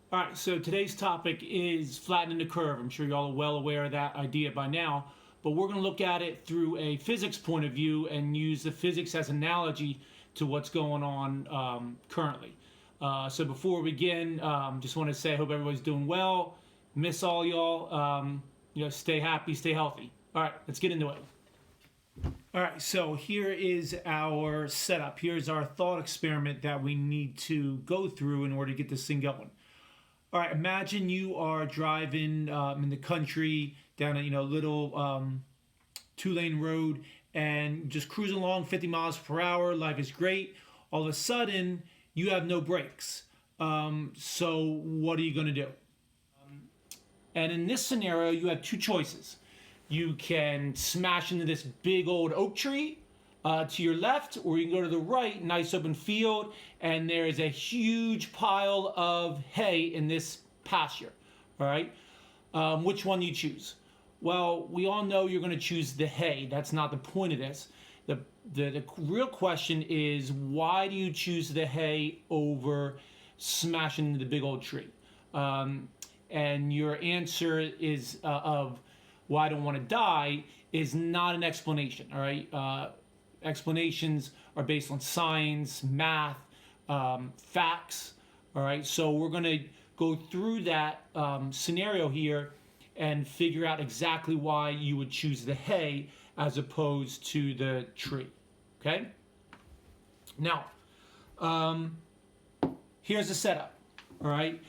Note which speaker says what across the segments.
Speaker 1: All right, so today's topic is flattening the curve. I'm sure you all are well aware of that idea by now, but we're going to look at it through a physics point of view and use the physics as an analogy to what's going on currently. So before we begin, just want to say I hope everybody's doing well. Miss all y'all. Stay happy, stay healthy. All right, let's get into it. All right, so here is our setup. Here's our thought experiment that we need to go through in order to get this thing going. All right, imagine you are driving in the country down a little two-lane road and just cruising along 50 miles per hour. Life is great. All of a sudden, you have no brakes. So what are you going to do? And in this scenario, you have two choices. You can smash into this big old oak tree to your left, or you can go to the right, nice open field, and there is a huge pile of hay in this pasture. All right, which one do you choose? Well, we all know you're going to choose the hay. That's not the point of this. The real question is, why do you choose the hay over smashing into the big old tree? And your answer is of why I don't want to die is not an explanation. All right. Explanations are based on science, math, facts. All right, so we're going to go through that scenario here and figure out exactly why you would choose the hay as opposed to the tree. Okay? Now, here's the setup. All right,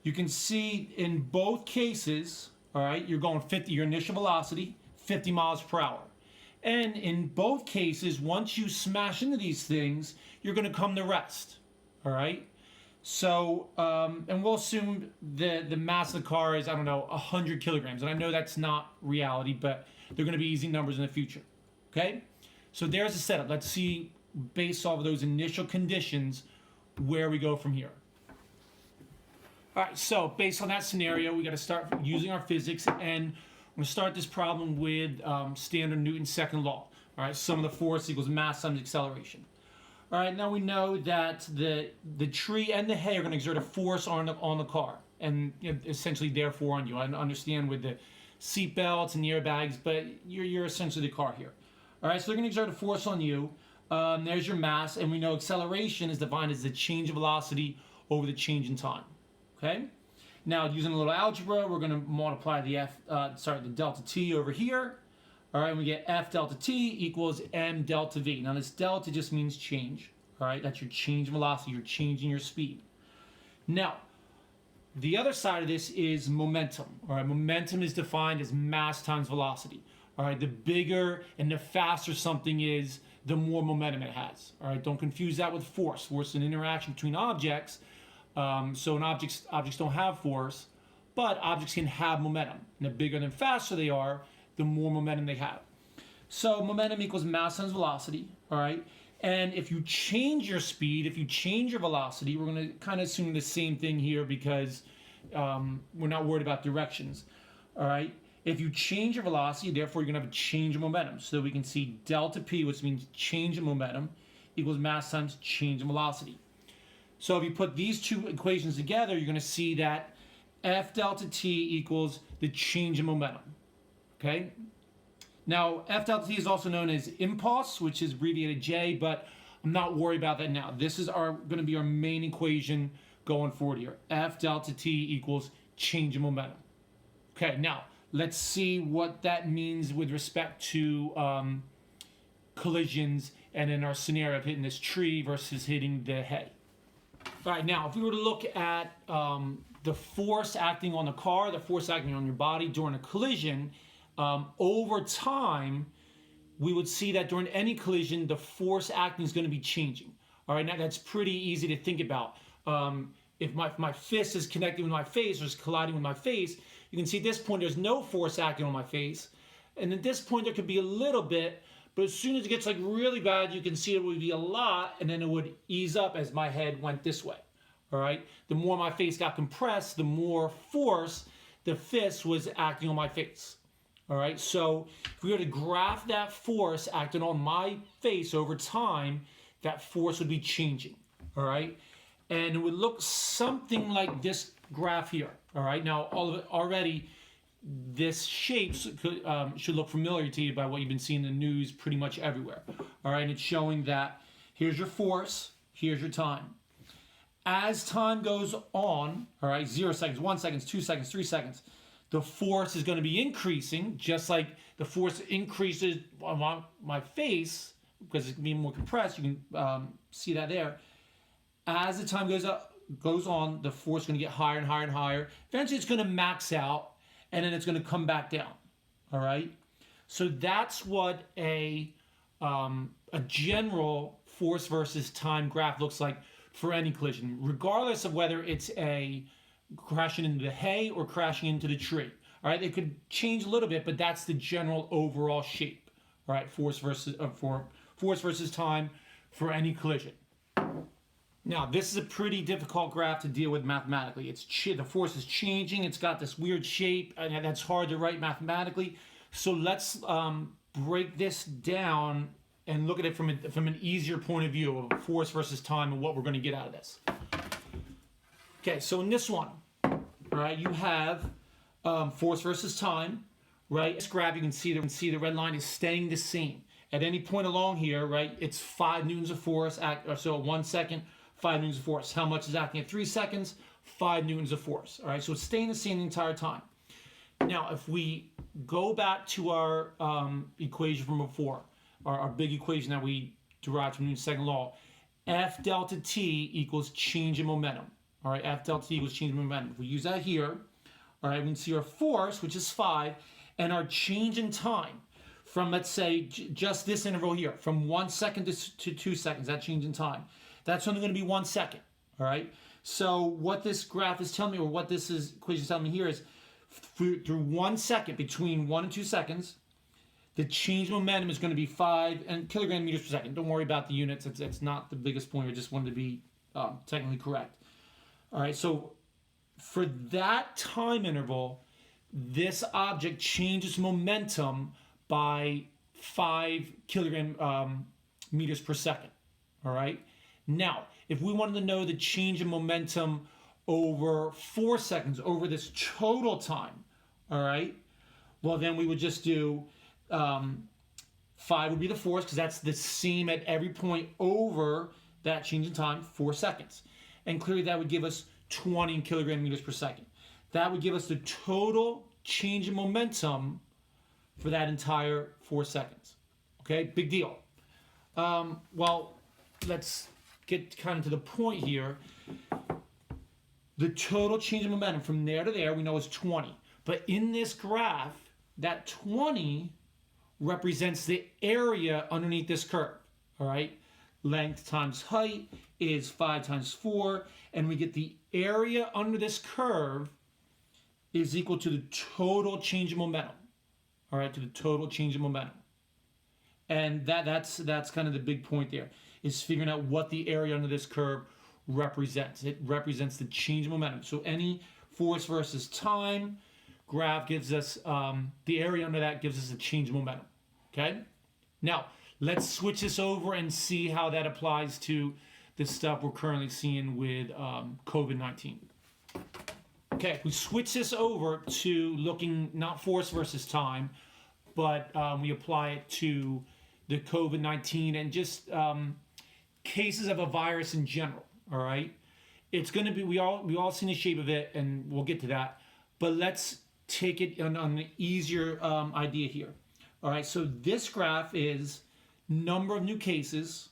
Speaker 1: you can see in both cases, all right, you're going 50, your initial velocity, 50 miles per hour. And in both cases, once you smash into these things, you're going to come to rest. All right? So, and we'll assume the mass of the car is, 100 kilograms. And I know that's not reality, but they're going to be easy numbers in the future. Okay? So there's the setup. Let's see, based off of those initial conditions, where we go from here. All right, so based on that scenario, we got to start using our physics, and I'm going to start this problem with standard Newton's second law. All right, sum of the force equals mass times acceleration. All right, now we know that the tree and the hay are going to exert a force on the car, and essentially therefore on you. I understand with the seat belts and the airbags, but you're essentially the car here. All right, so they're going to exert a force on you. There's your mass, and we know acceleration is defined as the change of velocity over the change in time. Okay. Now, using a little algebra, we're going to multiply the the delta t over here. All right, and we get F delta t equals m delta v. Now, this delta just means change. All right, that's your change in velocity. You're changing your speed. Now, the other side of this is momentum. All right, momentum is defined as mass times velocity. All right, the bigger and the faster something is, the more momentum it has. All right, don't confuse that with force. Force is an interaction between objects. So objects don't have force, but objects can have momentum. And the bigger and faster they are, the more momentum they have. So momentum equals mass times velocity, all right? And if you change your speed, if you change your velocity, we're going to kind of assume the same thing here because we're not worried about directions, all right? If you change your velocity, therefore you're going to have a change in momentum. So we can see delta p, which means change in momentum, equals mass times change in velocity. So if you put these two equations together, you're going to see that F delta t equals the change in momentum. Okay? Now, F delta t is also known as impulse, which is abbreviated J, but I'm not worried about that now. This is going to be our main equation going forward here. F delta t equals change in momentum. Okay, now let's see what that means with respect to collisions and in our scenario of hitting this tree versus hitting the hay. All right, now if we were to look at the force acting on the car, the force acting on your body during a collision, over time, we would see that during any collision, the force acting is going to be changing. All right, now that's pretty easy to think about. If my fist is connecting with my face or is colliding with my face, you can see at this point there's no force acting on my face. And at this point there could be a little bit, but as soon as it gets like really bad, you can see it would be a lot, and then it would ease up as my head went this way. All right. The more my face got compressed, the more force the fist was acting on my face. All right. So if we were to graph that force acting on my face over time, that force would be changing. All right. And it would look something like this graph here. All right, now all of it already, this shape should look familiar to you by what you've been seeing in the news pretty much everywhere. All right, and it's showing that here's your force, here's your time. As time goes on, all right, 0 seconds, 1 second, 2 seconds, 3 seconds, the force is going to be increasing, just like the force increases on my face because it's being more compressed. You can see that there. As the time goes on, the force is going to get higher and higher and higher. Eventually, it's going to max out, and then it's going to come back down. All right. So that's what a general force versus time graph looks like for any collision, regardless of whether it's a crashing into the hay or crashing into the tree. All right, it could change a little bit, but that's the general overall shape. All right, force versus time for any collision. Now, this is a pretty difficult graph to deal with mathematically. The force is changing. It's got this weird shape, and that's hard to write mathematically. So let's break this down and look at it from an easier point of view of force versus time and what we're going to get out of this. Okay, so in this one, all right, you have force versus time, right? This graph, you can see the red line is staying the same. At any point along here, right, it's 5 newtons of force, so 1 second, 5 newtons of force. How much is acting at 3 seconds? 5 newtons of force, all right? So it's staying the same the entire time. Now, if we go back to our equation from before, our big equation that we derived from Newton's second law, F delta T equals change in momentum. All right, F delta T equals change in momentum. If we use that here, all right, we can see our force, which is 5, and our change in time from, let's say, just this interval here, from 1 second to 2 seconds, that change in time. That's only going to be 1 second, all right? So what this graph is telling me, or what this equation is telling me here is, through 1 second, between 1 and 2 seconds, the change in momentum is going to be 5 kilogram meters per second. Don't worry about the units. It's not the biggest point. I just wanted to be technically correct. All right, so for that time interval, this object changes momentum by 5 kilogram meters per second. All right. Now, if we wanted to know the change in momentum over 4 seconds, over this total time, all right, well, then we would just do 5 would be the force, because that's the same at every point over that change in time, 4 seconds. And clearly that would give us 20 kilogram meters per second. That would give us the total change in momentum for that entire 4 seconds. Okay, big deal. Well, let's get kind of to the point here. The total change in momentum from there to there we know is 20. But in this graph, that 20 represents the area underneath this curve. All right, length times height is 5 times 4, and we get the area under this curve is equal to the total change in momentum. All right, to the total change in momentum. And that's kind of the big point there, is figuring out what the area under this curve represents. It represents the change in momentum. So any force versus time graph gives us, the area under that gives us a change in momentum. Okay? Now, let's switch this over and see how that applies to the stuff we're currently seeing with COVID-19. Okay, we switch this over to looking not force versus time, but we apply it to the COVID-19 and just cases of a virus in general. All right, it's going to be we all seen the shape of it, and we'll get to that. But let's take it on an easier idea here. All right, so this graph is number of new cases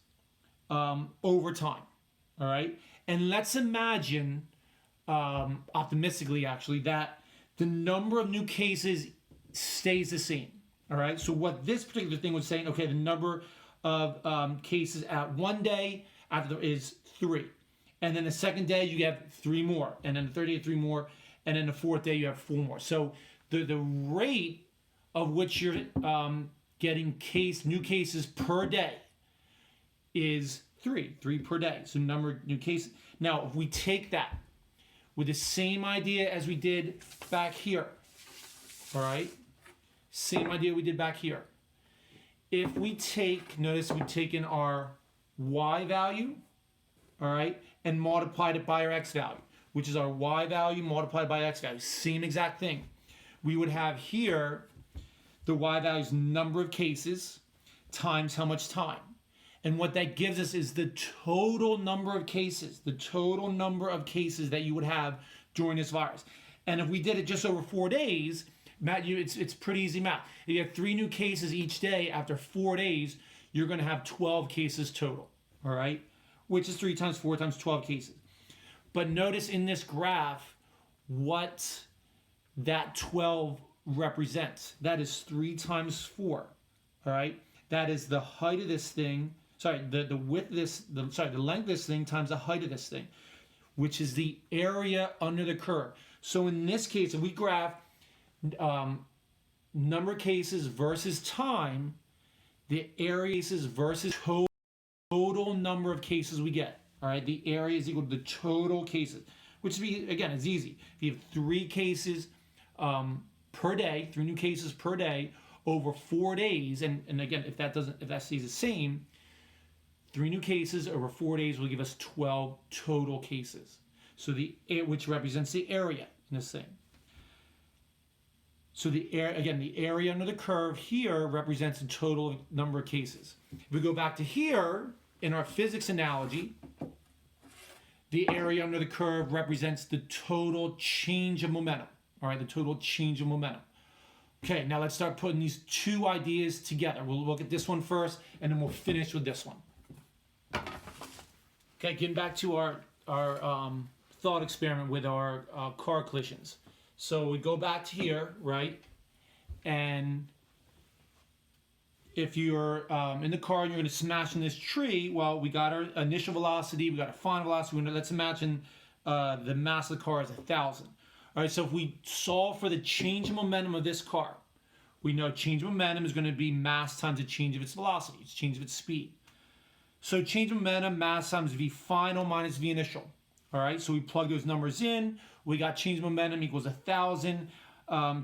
Speaker 1: over time. All right, and let's imagine, optimistically actually, that the number of new cases stays the same. All right, so what this particular thing was saying, okay, the number of cases at one day after is 3. And then the second day you have 3 more. And then the third day 3 more. And then the fourth day you have 4 more. So the rate of which you're getting new cases per day is 3 per day. So number of new cases. Now, if we take that with the same idea as we did back here, all right, same idea we did back here. If we take, notice we've taken our Y value, all right, and multiplied it by our x value, which is our y value multiplied by x value. Same exact thing. We would have here the y value is number of cases times how much time. And what that gives us is the total number of cases, that you would have during this virus. And if we did it just over 4 days, Matt, it's pretty easy math. If you have 3 new cases each day after 4 days, you're going to have 12 cases total, all right? Which is 3 times 4 times 12 cases. But notice in this graph what that 12 represents. That is 3 times 4, all right? That is the height of this thing, the width of this, the length of this thing times the height of this thing, which is the area under the curve. So in this case, if we graph number of cases versus time, the area cases versus total number of cases we get. All right, the area is equal to the total cases, which again is easy. If you have 3 cases per day, 3 new cases per day over 4 days, and again, if that stays the same, 3 new cases over 4 days will give us 12 total cases. So which represents the area in this thing. So the area under the curve here represents the total number of cases. If we go back to here, in our physics analogy, the area under the curve represents the total change of momentum. All right, the total change of momentum. Okay, now let's start putting these 2 ideas together. We'll look at this one first, and then we'll finish with this one. Okay, getting back to our thought experiment with our car collisions. So we go back to here, right? And if you're in the car and you're going to smash in this tree, well, we got our initial velocity, we got our final velocity. Let's imagine the mass of the car is 1,000. All right, so if we solve for the change of momentum of this car, we know change of momentum is going to be mass times the change of its velocity, it's change of its speed. So change of momentum, mass times v final minus v initial. All right, so we plug those numbers in. We got change of momentum equals 1,000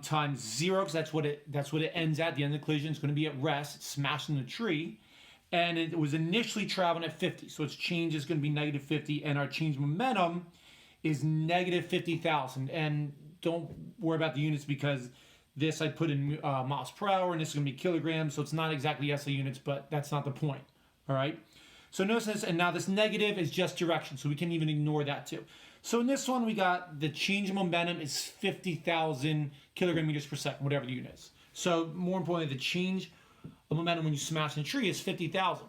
Speaker 1: times 0, because that's what it ends at the end of the collision. It's going to be at rest. It's smashing the tree, and it was initially traveling at 50, so its change is going to be negative 50, and our change of momentum is negative 50,000. And don't worry about the units, because this I put in miles per hour, and this is going to be kilograms, so it's not exactly SI units, but that's not the point. All right. So notice this, and now this negative is just direction, so we can even ignore that too. So in this one, we got the change of momentum is 50,000 kilogram meters per second, whatever the unit is. So more importantly, the change of momentum when you smash in a tree is 50,000.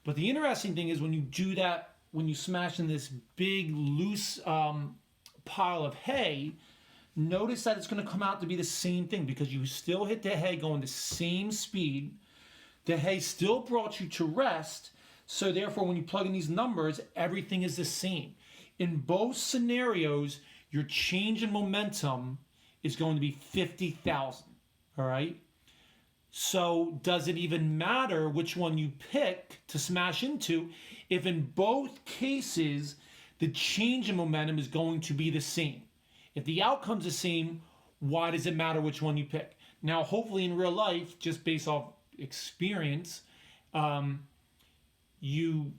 Speaker 1: But the interesting thing is when you do that, when you smash in this big loose pile of hay, notice that it's going to come out to be the same thing, because you still hit the hay going the same speed. The hay still brought you to rest. So therefore, when you plug in these numbers, everything is the same. In both scenarios, your change in momentum is going to be 50,000, all right? So does it even matter which one you pick to smash into if in both cases, the change in momentum is going to be the same? If the outcome's the same, why does it matter which one you pick? Now, hopefully in real life, just based off experience, you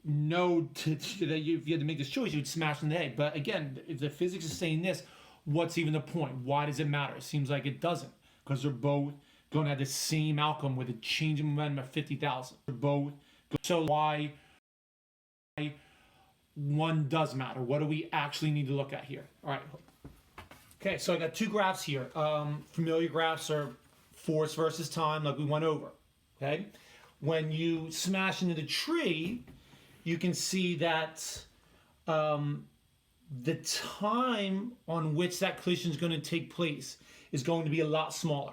Speaker 1: know that if you had to make this choice, you would smash in the head. But again, if the physics is saying this, what's even the point? Why does it matter? It seems like it doesn't, because they're both going to have the same outcome with a change in momentum of 50,000. They're both. So why one does matter? What do we actually need to look at here? All right. Okay, so I got 2 graphs here. Familiar graphs are force versus time, like we went over. Okay. When you smash into the tree, you can see that the time on which that collision is going to take place is going to be a lot smaller.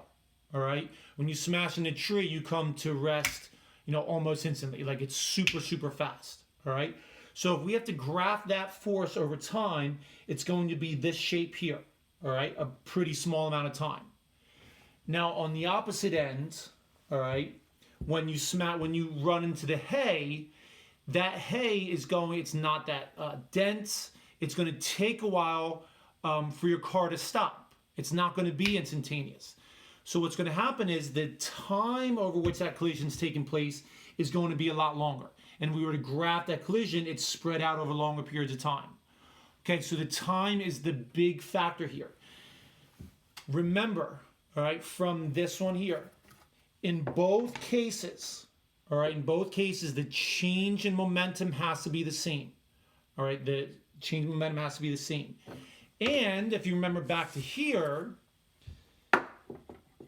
Speaker 1: All right. When you smash in a tree, you come to rest, almost instantly. Like it's super, super fast. All right. So if we have to graph that force over time, it's going to be this shape here. All right. A pretty small amount of time. Now on the opposite end, all right, when you run into the hay, that hay is it's not that dense. It's going to take a while for your car to stop. It's not going to be instantaneous. So what's going to happen is the time over which that collision is taking place is going to be a lot longer. and we were to graph that collision, it's spread out over longer periods of time. Okay, so the time is the big factor here. Remember, all right, from this one here, in both cases, all right, in both cases, the change in momentum has to be the same. All right, the change in momentum has to be the same. And if you remember back to here,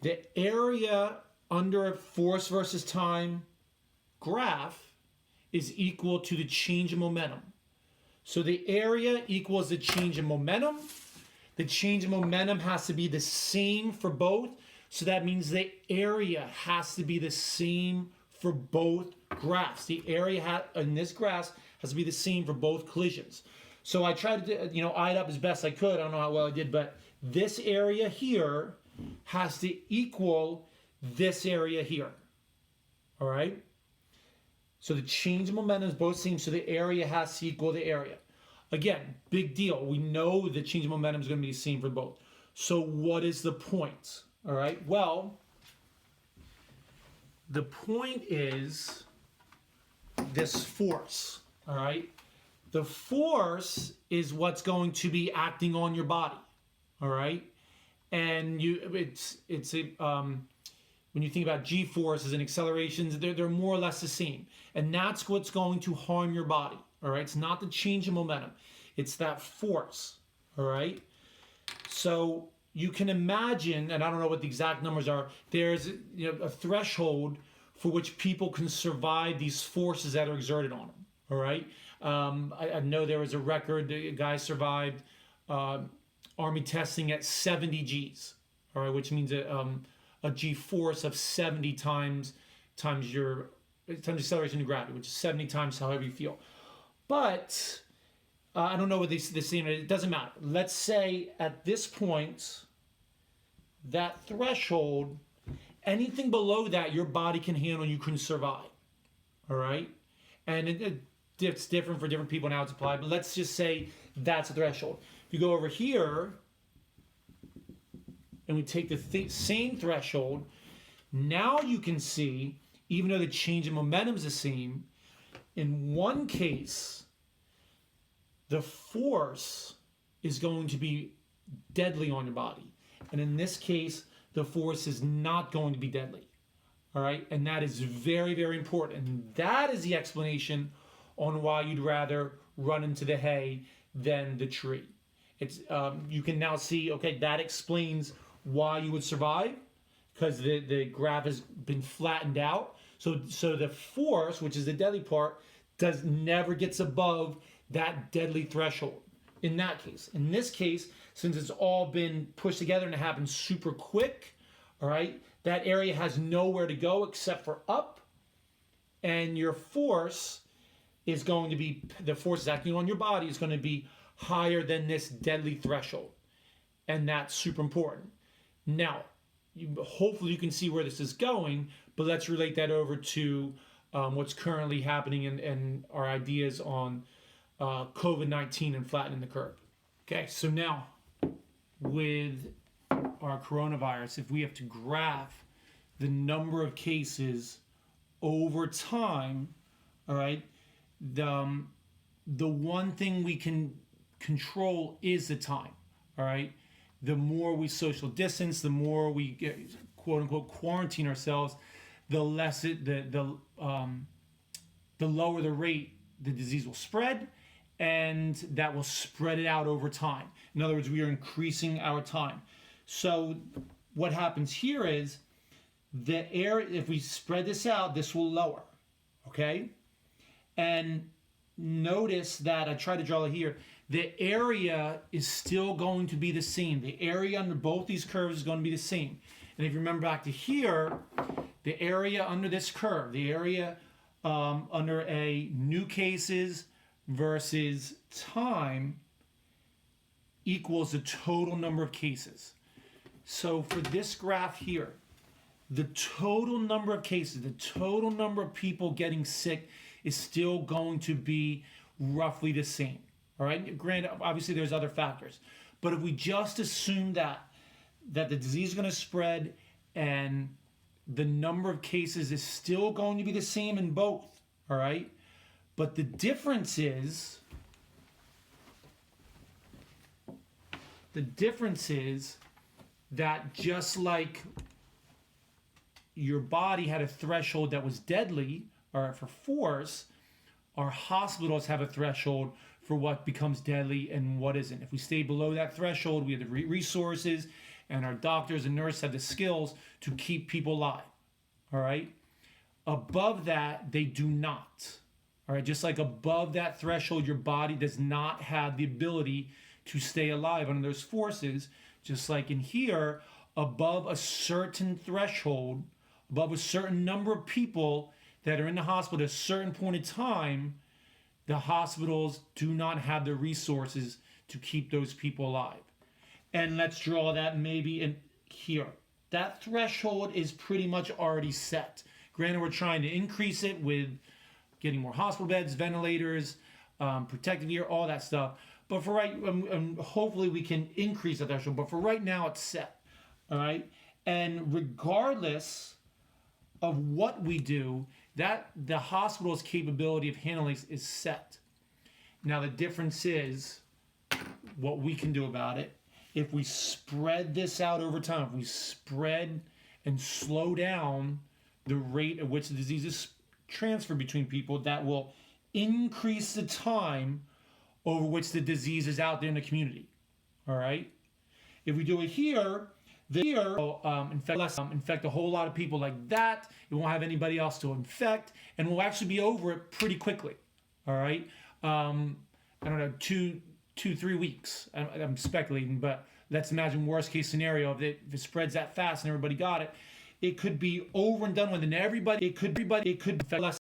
Speaker 1: the area under a force versus time graph is equal to the change in momentum. So the area equals the change in momentum. The change in momentum has to be the same for both. So that means the area has to be the same for both graphs. The area in this graph has to be the same for both collisions. So I tried to, eye it up as best I could. I don't know how well I did, but this area here has to equal this area here. All right? So the change in momentum is both same, so the area has to equal the area. Again, big deal. We know the change in momentum is going to be the same for both. So what is the point? All right, well, the point is this force, all right? The force is what's going to be acting on your body, all right? And when you think about g-forces and accelerations, they're more or less the same. And that's what's going to harm your body, all right? It's not the change in momentum. It's that force, all right? So you can imagine, and I don't know what the exact numbers are, there's a threshold for which people can survive these forces that are exerted on them, all right? I know there was a record, a guy survived Army testing at 70 Gs, all right, which means a G force of 70 times your acceleration to gravity, which is 70 times however you feel. But I don't know what they're saying. It doesn't matter. Let's say at this point, that threshold, anything below that, your body can handle, you can survive. All right? And it's different for different people and how it's applied, but let's just say that's a threshold. If you go over here, and we take the same threshold, now you can see, even though the change in momentum is the same, in one case, the force is going to be deadly on your body. And in this case, the force is not going to be deadly. All right? And that is very, very important. And that is the explanation on why you'd rather run into the hay than the tree. It's you can now see, okay, that explains why you would survive, because the graph has been flattened out. So the force, which is the deadly part, never gets above that deadly threshold in that case. In this case, since it's all been pushed together and it happens super quick, all right, that area has nowhere to go except for up, and your force is going to be, the force acting on your body is going to be higher than this deadly threshold. And that's super important. Now, hopefully you can see where this is going, but let's relate that over to what's currently happening and our ideas on COVID-19 and flattening the curve. Okay, so now with our coronavirus, if we have to graph the number of cases over time, all right, the one thing we can control is the time, all right? The more we social distance, the more we get, quote unquote quarantine ourselves, the less the lower the rate the disease will spread, and that will spread it out over time. In other words, we are increasing our time. So what happens here is the air, if we spread this out, this will lower, okay? And notice that I try to draw it here. The area is still going to be the same. The area under both these curves is going to be the same. And if you remember back to here, the area under this curve, the area under a new cases versus time equals the total number of cases. So for this graph here, the total number of cases, the total number of people getting sick is still going to be roughly the same. All right. Granted, obviously there's other factors, but if we just assume that the disease is going to spread and the number of cases is still going to be the same in both, all right, But the difference is that just like your body had a threshold that was deadly or for force, our hospitals have a threshold for what becomes deadly and what isn't. If we stay below that threshold, we have the resources, and our doctors and nurses have the skills to keep people alive. All right? Above that, they do not. All right? Just like above that threshold, your body does not have the ability to stay alive under those forces. Just like in here, above a certain threshold, above a certain number of people that are in the hospital at a certain point in time, the hospitals do not have the resources to keep those people alive. And let's draw that maybe in here. That threshold is pretty much already set. Granted, we're trying to increase it with getting more hospital beds, ventilators, protective gear, all that stuff. But for hopefully we can increase that threshold. But for right now, it's set. All right. And regardless of what we do, that the hospital's capability of handling is set. Now the difference is what we can do about it. If we spread this out over time, if we spread and slow down the rate at which the diseases transfer between people, that will increase the time over which the disease is out there in the community. All right? If we do it here, infect a whole lot of people like that. It won't have anybody else to infect, and we'll actually be over it pretty quickly. All right? I don't know, 2-3 weeks. I'm speculating, but let's imagine worst case scenario. If it spreads that fast and everybody got it, it could be over and done with, and it could infect less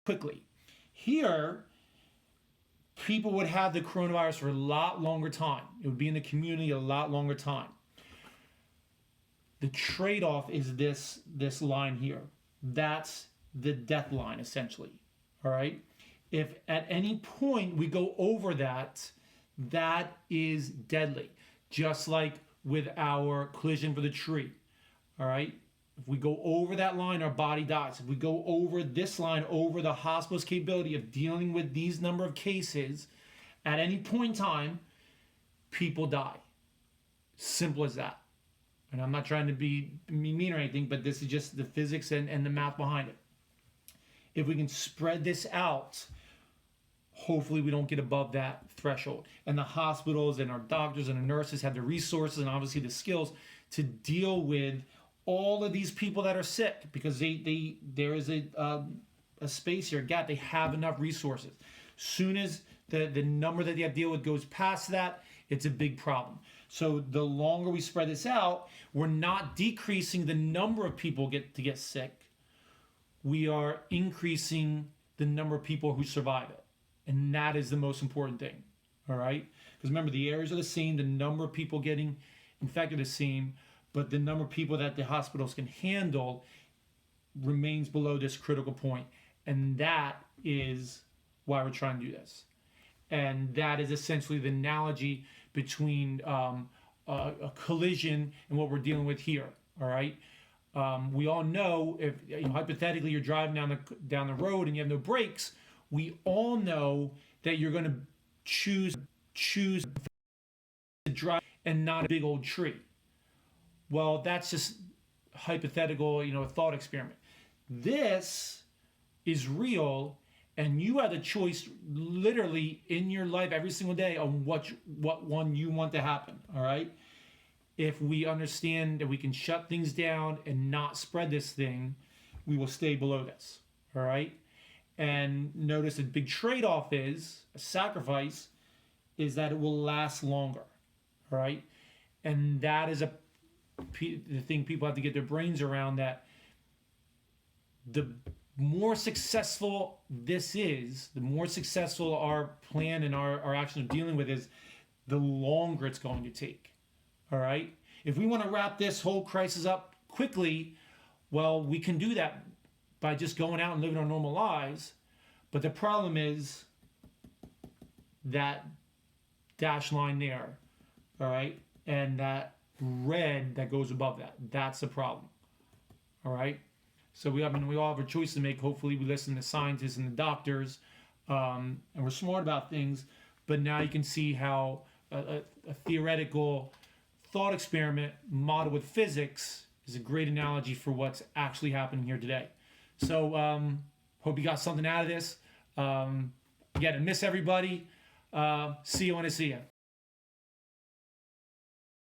Speaker 1: quickly. Here, people would have the coronavirus for a lot longer time. It would be in the community a lot longer time. The trade-off is this line here. That's the death line, essentially. All right? If at any point we go over that, that is deadly. Just like with our collision for the tree. All right? If we go over that line, our body dies. If we go over this line, over the hospital's capability of dealing with these number of cases, at any point in time, people die. Simple as that. And I'm not trying to be mean or anything, but this is just the physics and the math behind it. If we can spread this out, hopefully we don't get above that threshold. And the hospitals and our doctors and the nurses have the resources and obviously the skills to deal with all of these people that are sick, because there is a space here, a gap. They have enough resources. Soon as the number that they have to deal with goes past that, it's a big problem. So the longer we spread this out, we're not decreasing the number of people to get sick. We are increasing the number of people who survive it. And that is the most important thing. All right? Because remember, the areas are the same, the number of people getting infected is the same, but the number of people that the hospitals can handle remains below this critical point. And that is why we're trying to do this. And that is essentially the analogy between a collision and what we're dealing with here. All right? We all know, if hypothetically you're driving down the road and you have no brakes, we all know that you're going to choose to drive and not a big old tree. Well, that's just hypothetical, a thought experiment. This is real, and you have the choice literally in your life every single day on what one you want to happen, all right? If we understand that we can shut things down and not spread this thing, we will stay below this, all right? And notice a big trade-off is, a sacrifice, is that it will last longer, all right? And that is the thing people have to get their brains around, that the more successful this is, the more successful our plan and our action of dealing with is, the longer it's going to take, all right? If we want to wrap this whole crisis up quickly, well, we can do that by just going out and living our normal lives. But the problem is that dash line there, all right? And that red that goes above that. That's the problem, all right? So we all have a choice to make. Hopefully, we listen to scientists and the doctors, and we're smart about things. But now you can see how a theoretical thought experiment modeled with physics is a great analogy for what's actually happening here today. So hope you got something out of this. Again, I miss everybody. See you when I see you.